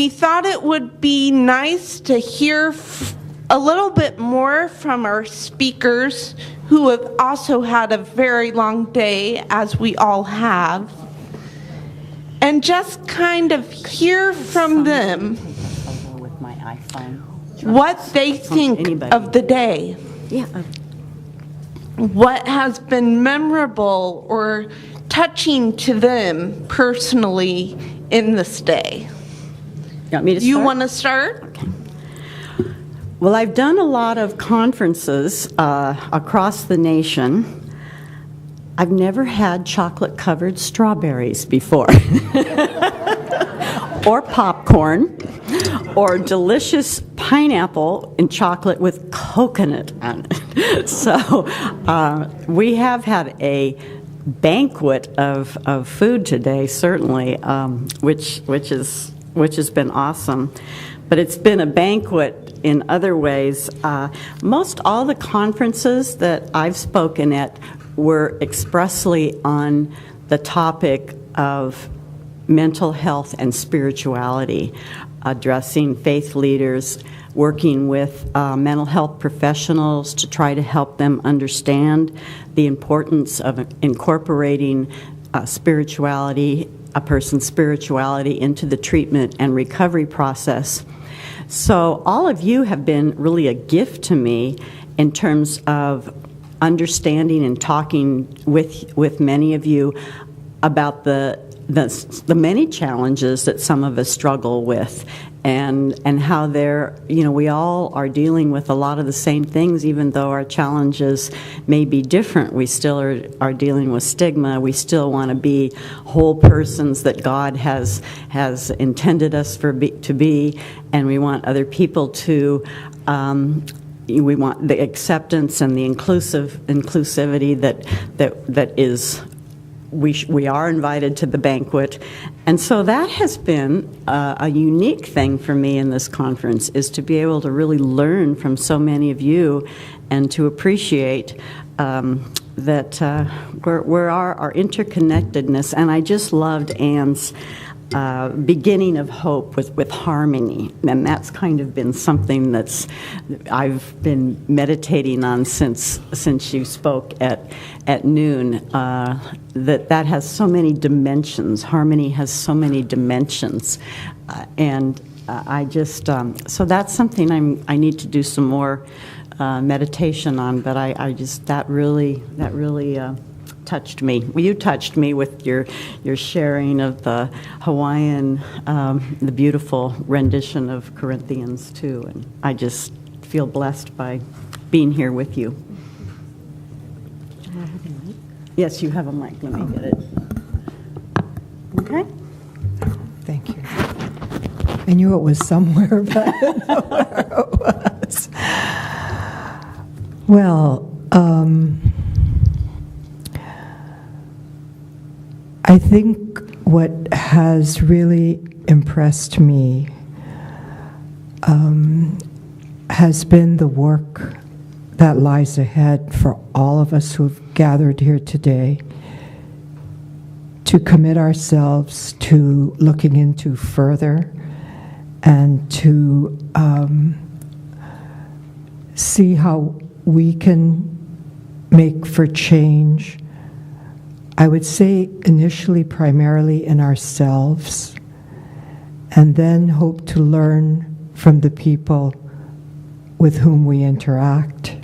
we thought it would be nice to hear a little bit more from our speakers who have also had a very long day, as we all have, and just kind of hear from them what they think of the day. Yeah. What has been memorable or touching to them personally in this day. You want me to start? You want to start? Okay. Well, I've done a lot of conferences across the nation. I've never had chocolate-covered strawberries before, or popcorn, or delicious pineapple and chocolate with coconut on it. So we have had a banquet of food today, certainly, which has been awesome. But it's been a banquet in other ways. Most all the conferences that I've spoken at were expressly on the topic of mental health and spirituality, addressing faith leaders, working with mental health professionals to try to help them understand the importance of incorporating spirituality, a person's spirituality, into the treatment and recovery process. So all of you have been really a gift to me in terms of understanding and talking with many of you about the many challenges that some of us struggle with, and how we all are dealing with a lot of the same things, even though our challenges may be different. We still are dealing with stigma. We still want to be whole persons that God has intended us to be, and we want other people to. We want the acceptance and the inclusivity that is. We are invited to the banquet, and so that has been a unique thing for me in this conference, is to be able to really learn from so many of you and to appreciate that where our interconnectedness. And I just loved Ann's beginning of hope with harmony, and that's kind of been something I've been meditating on since you spoke at noon. That has so many dimensions. Harmony has so many dimensions, and I just so that's something I need to do some more meditation on. But I just that really touched me. You touched me with your sharing of the Hawaiian, the beautiful rendition of Corinthians 2, and I just feel blessed by being here with you. Do I have a mic? Yes, you have a mic. Let me get it. Okay. Thank you. I knew it was somewhere, but I didn't know where it was. Well, I think what has really impressed me has been the work that lies ahead for all of us who have gathered here today, to commit ourselves to looking into further and to see how we can make for change. I would say initially primarily in ourselves, and then hope to learn from the people with whom we interact.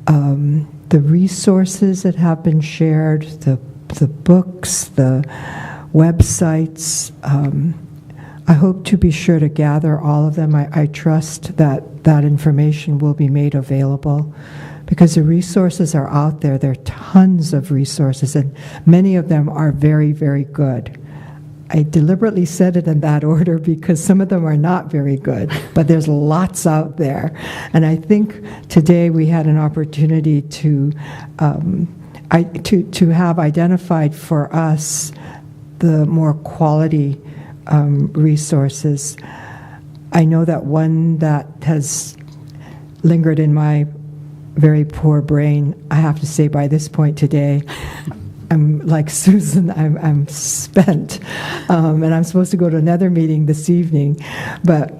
The resources that have been shared, the books, the websites, I hope to be sure to gather all of them. I trust that information will be made available, because the resources are out there. There are tons of resources, and many of them are very, very good. I deliberately said it in that order because some of them are not very good, but there's lots out there. And I think today we had an opportunity to have identified for us the more quality resources. I know that one that has lingered in my very poor brain, I have to say by this point today, I'm like Susan, I'm spent, and I'm supposed to go to another meeting this evening. But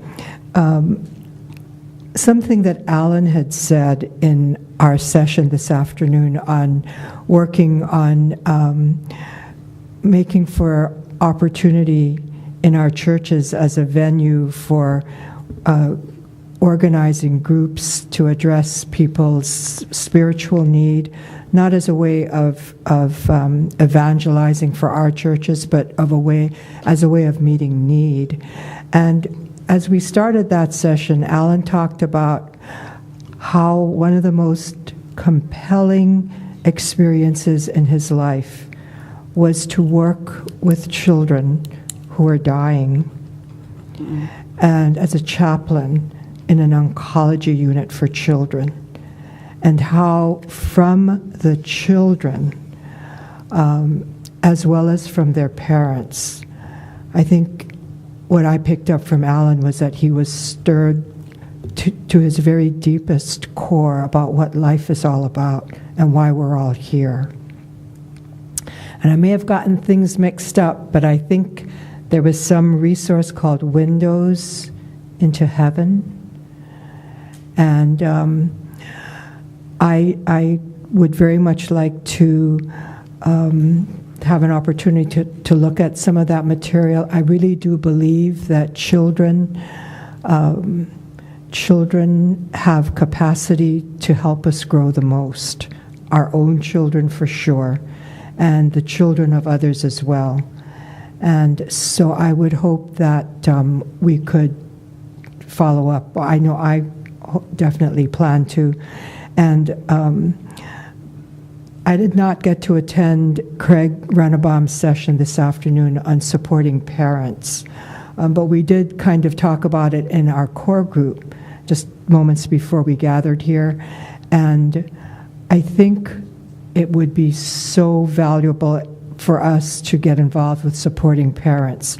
something that Alan had said in our session this afternoon on working on making for opportunity in our churches as a venue for organizing groups to address people's spiritual need, not as a way of evangelizing for our churches, but as a way of meeting need. And as we started that session, Alan talked about how one of the most compelling experiences in his life was to work with children who are dying, and as a chaplain in an oncology unit for children, and how from the children, as well as from their parents, I think what I picked up from Alan was that he was stirred to his very deepest core about what life is all about and why we're all here. And I may have gotten things mixed up, but I think there was some resource called Windows into Heaven. And I would very much like to have an opportunity to look at some of that material. I really do believe that children have capacity to help us grow the most. Our own children for sure, and the children of others as well. And so I would hope that we could follow up. I know I definitely plan to. And I did not get to attend Craig Rennebaum's session this afternoon on supporting parents, but we did kind of talk about it in our core group just moments before we gathered here. And I think it would be so valuable for us to get involved with supporting parents.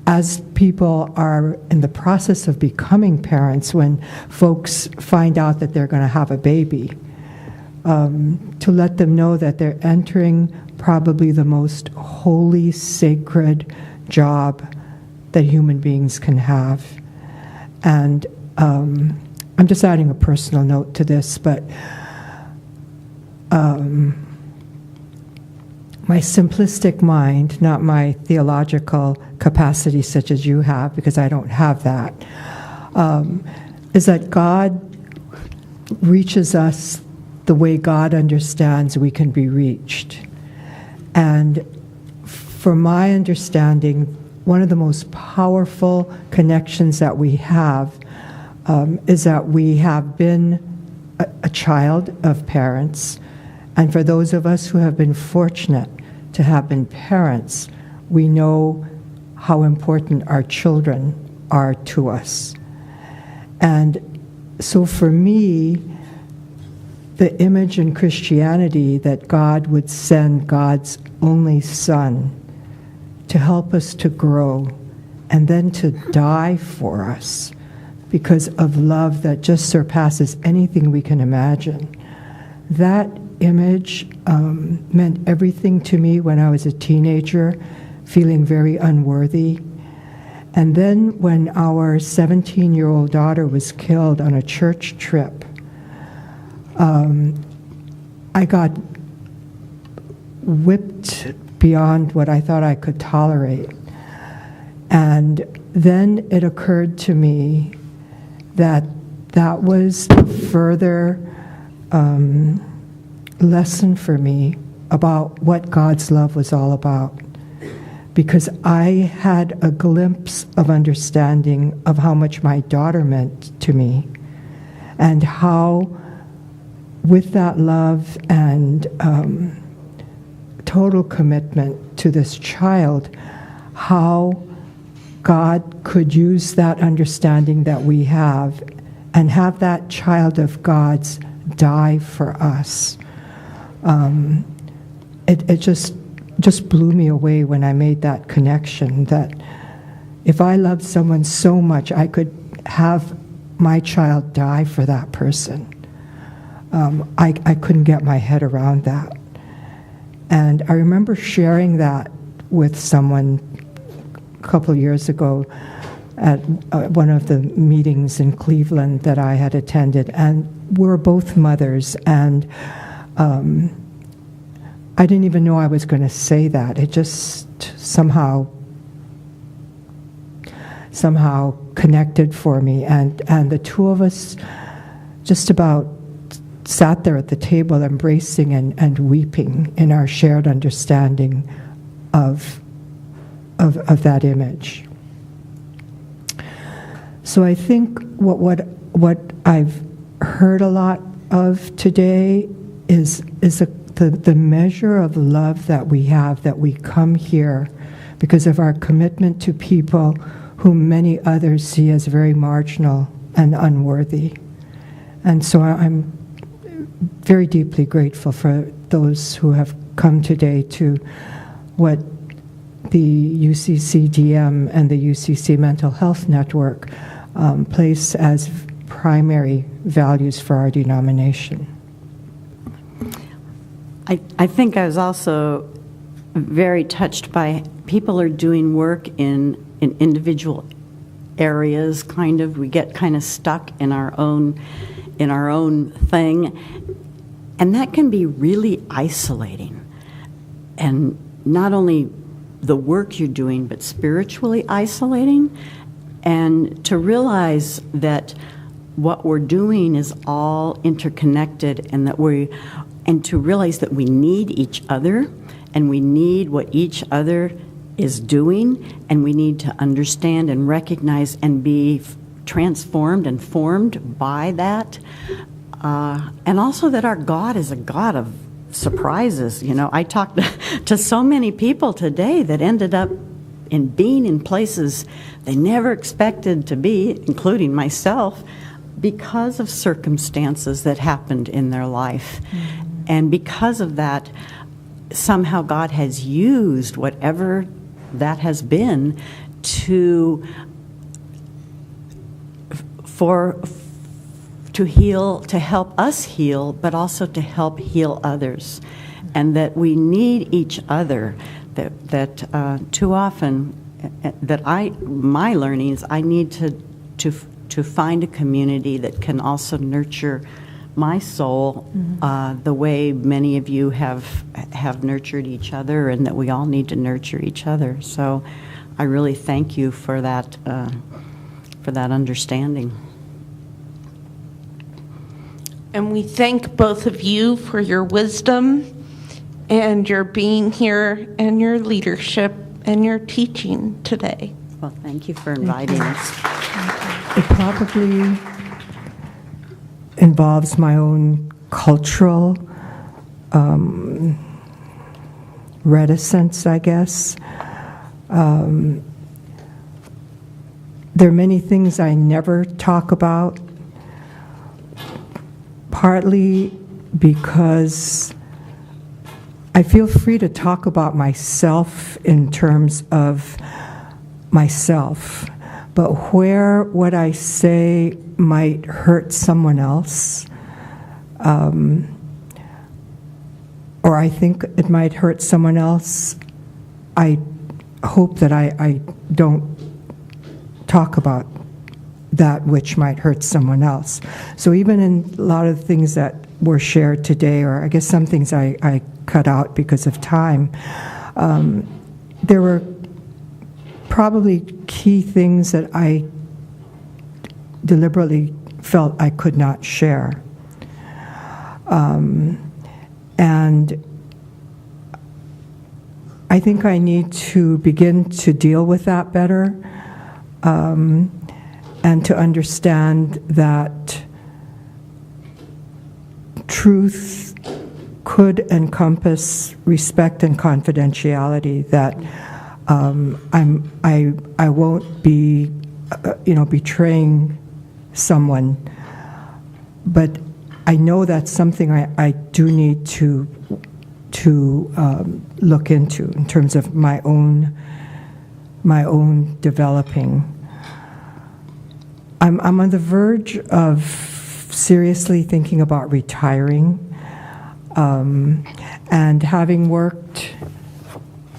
As people are in the process of becoming parents, when folks find out that they're going to have a baby, to let them know that they're entering probably the most holy, sacred job that human beings can have. And I'm just adding a personal note to this, but my simplistic mind, not my theological capacity such as you have, because I don't have that, is that God reaches us the way God understands we can be reached. And from my understanding, one of the most powerful connections that we have is that we have been a child of parents. And for those of us who have been fortunate to have been parents, we know how important our children are to us. And so for me, the image in Christianity that God would send God's only Son to help us to grow and then to die for us because of love that just surpasses anything we can imagine. That image meant everything to me when I was a teenager, feeling very unworthy. And then when our 17-year-old daughter was killed on a church trip, I got whipped beyond what I thought I could tolerate. And then it occurred to me that that was a further lesson for me about what God's love was all about. Because I had a glimpse of understanding of how much my daughter meant to me, and how with that love and total commitment to this child, how God could use that understanding that we have and have that child of God's die for us. It just blew me away when I made that connection, that if I loved someone so much, I could have my child die for that person. I couldn't get my head around that. And I remember sharing that with someone a couple of years ago at one of the meetings in Cleveland that I had attended. And we're both mothers, and I didn't even know I was going to say that. It just somehow connected for me. And the two of us just about sat there at the table embracing and weeping in our shared understanding of that image. So I think what I've heard a lot of today is the measure of love that we have, that we come here because of our commitment to people whom many others see as very marginal and unworthy. And so I'm very deeply grateful for those who have come today to what the UCCDM and the UCC Mental Health Network place as primary values for our denomination. I think I was also very touched by people are doing work in individual areas, kind of. We get kind of stuck in our own thing, and that can be really isolating. And not only the work you're doing, but spiritually isolating. And to realize that what we're doing is all interconnected, and to realize that we need each other, and we need what each other is doing, and we need to understand and recognize and be transformed and formed by that. And also that our God is a God of surprises. You know, I talked to so many people today that ended up in being in places they never expected to be, including myself, because of circumstances that happened in their life. Mm-hmm. And because of that, somehow God has used whatever that has been to heal, to help us heal, but also to help heal others. And that we need each other. That too often, my learnings, I need to find a community that can also nurture my soul, mm-hmm. The way many of you have nurtured each other, and that we all need to nurture each other. So, I really thank you for that understanding. And we thank both of you for your wisdom and your being here and your leadership and your teaching today. Well, thank you for inviting us. It probably involves my own cultural reticence, I guess. There are many things I never talk about, partly because I feel free to talk about myself in terms of myself, but where what I say might hurt someone else, or I think it might hurt someone else, I hope that I don't talk about that which might hurt someone else. So even in a lot of things that were shared today, or I guess some things I cut out because of time, there were probably key things that I deliberately felt I could not share. And I think I need to begin to deal with that better, and to understand that truth could encompass respect and confidentiality, that I won't be betraying someone, but I know that's something I do need to look into in terms of my own developing. I'm on the verge of seriously thinking about retiring, And having worked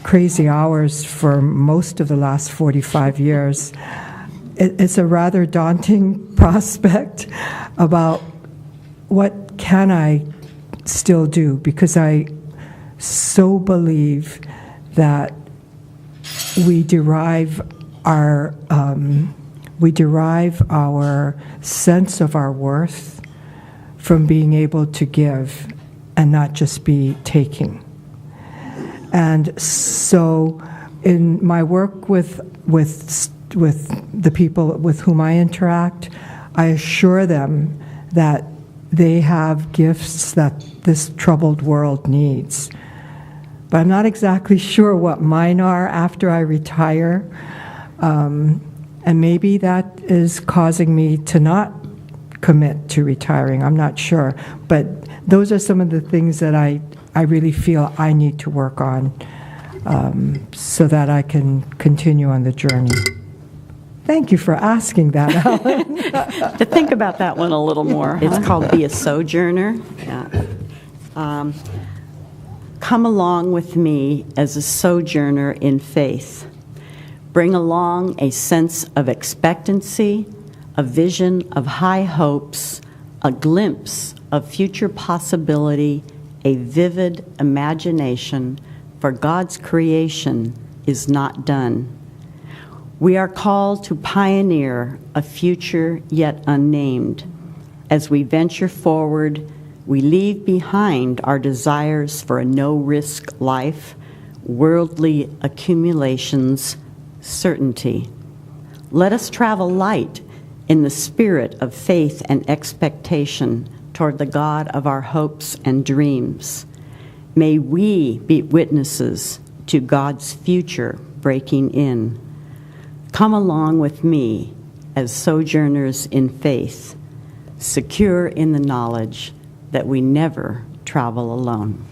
crazy hours for most of the last 45 years, it's a rather daunting prospect about what can I still do, because I so believe that we derive our sense of our worth from being able to give and not just be taking. And so in my work with the people with whom I interact, I assure them that they have gifts that this troubled world needs. But I'm not exactly sure what mine are after I retire. And maybe that is causing me to not commit to retiring. I'm not sure. But those are some of the things that I really feel I need to work on so that I can continue on the journey. Thank you for asking that, Alan. To think about that one a little more. It's called Be a Sojourner. Yeah. Come along with me as a sojourner in faith. Bring along a sense of expectancy, a vision of high hopes, a glimpse of future possibility, a vivid imagination, for God's creation is not done. We are called to pioneer a future yet unnamed. As we venture forward, we leave behind our desires for a no-risk life, worldly accumulations, certainty. Let us travel light in the spirit of faith and expectation toward the God of our hopes and dreams. May we be witnesses to God's future breaking in. Come along with me as sojourners in faith, secure in the knowledge that we never travel alone.